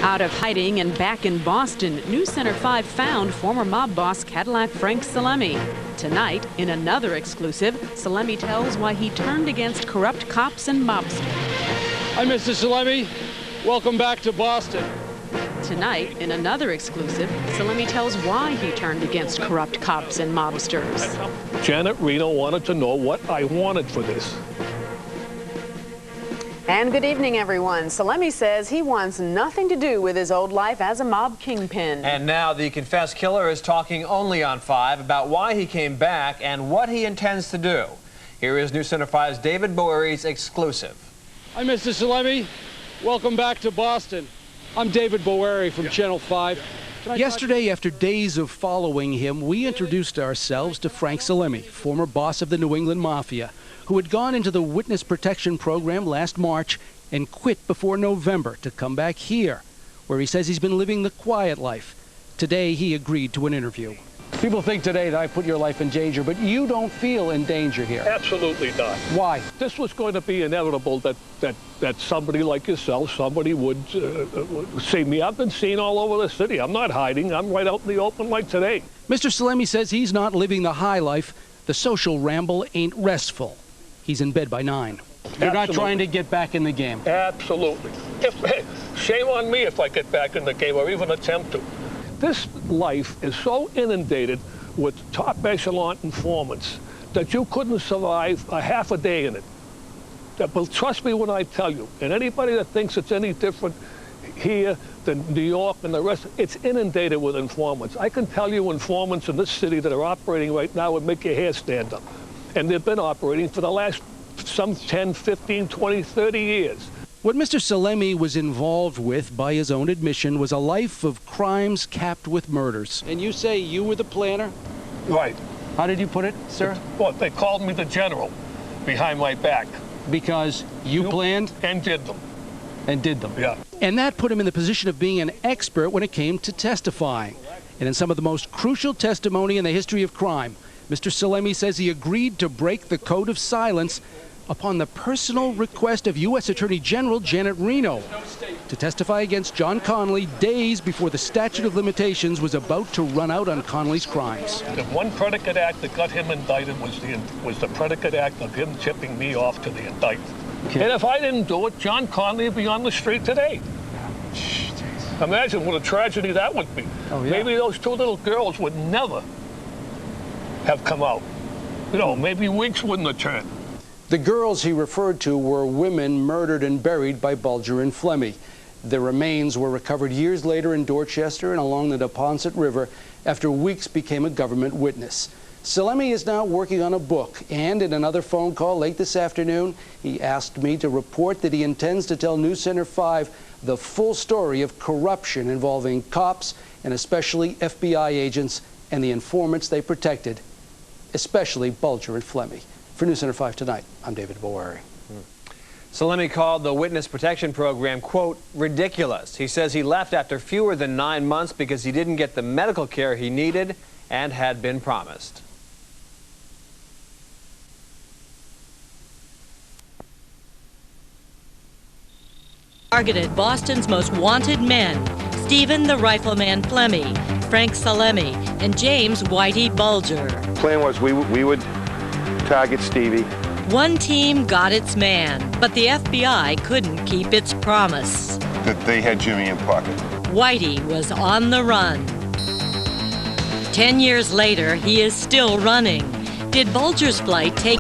Out of hiding and back in Boston, News Center 5 found former mob boss Cadillac Frank Salemi. Tonight, in another exclusive, Salemi tells why he turned against corrupt cops and mobsters. Hi, Mr. Salemi. Welcome back to Boston. Tonight, in another exclusive, Salemi tells why he turned against corrupt cops and mobsters. Janet Reno wanted to know what I wanted for this. And good evening, everyone. Salemi says he wants nothing to do with his old life as a mob kingpin. And now the confessed killer is talking only on 5 about why he came back and what he intends to do. Here is News Center 5's David Bowery's exclusive. Hi, Mr. Salemi. Welcome back to Boston. I'm David Bowery from Channel 5. Yesterday, after days of following him, we introduced ourselves to Frank Salemi, former boss of the New England Mafia, who had gone into the witness protection program last March and quit before November to come back here, where he says he's been living the quiet life. Today, he agreed to an interview. People think today that I put your life in danger, but you don't feel in danger here. Absolutely not. Why? This was going to be inevitable that somebody like yourself, somebody would see me. I've been seen all over the city. I'm not hiding. I'm right out in the open like today. Mr. Salemi says he's not living the high life. The social ramble ain't restful. He's in bed by 9. You're not trying to get back in the game. Absolutely. Shame on me if I get back in the game or even attempt to. This life is so inundated with top echelon informants that you couldn't survive a half a day in it. But trust me when I tell you, and anybody that thinks it's any different here than New York and the rest, it's inundated with informants. I can tell you informants in this city that are operating right now would make your hair stand up. And they've been operating for the last some 10, 15, 20, 30 years. What Mr. Salemi was involved with, by his own admission, was a life of crimes capped with murders. And you say you were the planner? Right. How did you put it, sir? Well, they called me the general behind my back. Because you planned? And did them. And did them. Yeah. And that put him in the position of being an expert when it came to testifying. And in some of the most crucial testimony in the history of crime, Mr. Salemi says he agreed to break the code of silence upon the personal request of U.S. Attorney General Janet Reno to testify against John Connolly days before the statute of limitations was about to run out on Connolly's crimes. The one predicate act that got him indicted was the predicate act of him tipping me off to the indictment. Okay. And if I didn't do it, John Connolly would be on the street today. Imagine what a tragedy that would be. Oh, yeah. Maybe those 2 little girls would never have come out. You know, maybe weeks wouldn't have turned. The girls he referred to were women murdered and buried by Bulger and Flemmi. Their remains were recovered years later in Dorchester and along the Neponset River after Weeks became a government witness. Salemi is now working on a book, and in another phone call late this afternoon, he asked me to report that he intends to tell News Center 5 the full story of corruption involving cops and especially FBI agents and the informants they protected, especially Bulger and Flemmi. For News Center 5 Tonight, I'm David Bowery. Salemi called the witness protection program, quote, ridiculous. He says he left after fewer than 9 months because he didn't get the medical care he needed and had been promised. Targeted Boston's most wanted men, Stephen the Rifleman Flemmi, Frank Salemi, and James Whitey Bulger. The plan was we would target Stevie. One team got its man, but the FBI couldn't keep its promise. That they had Jimmy in pocket. Whitey was on the run. 10 years later, he is still running. Did Bulger's flight take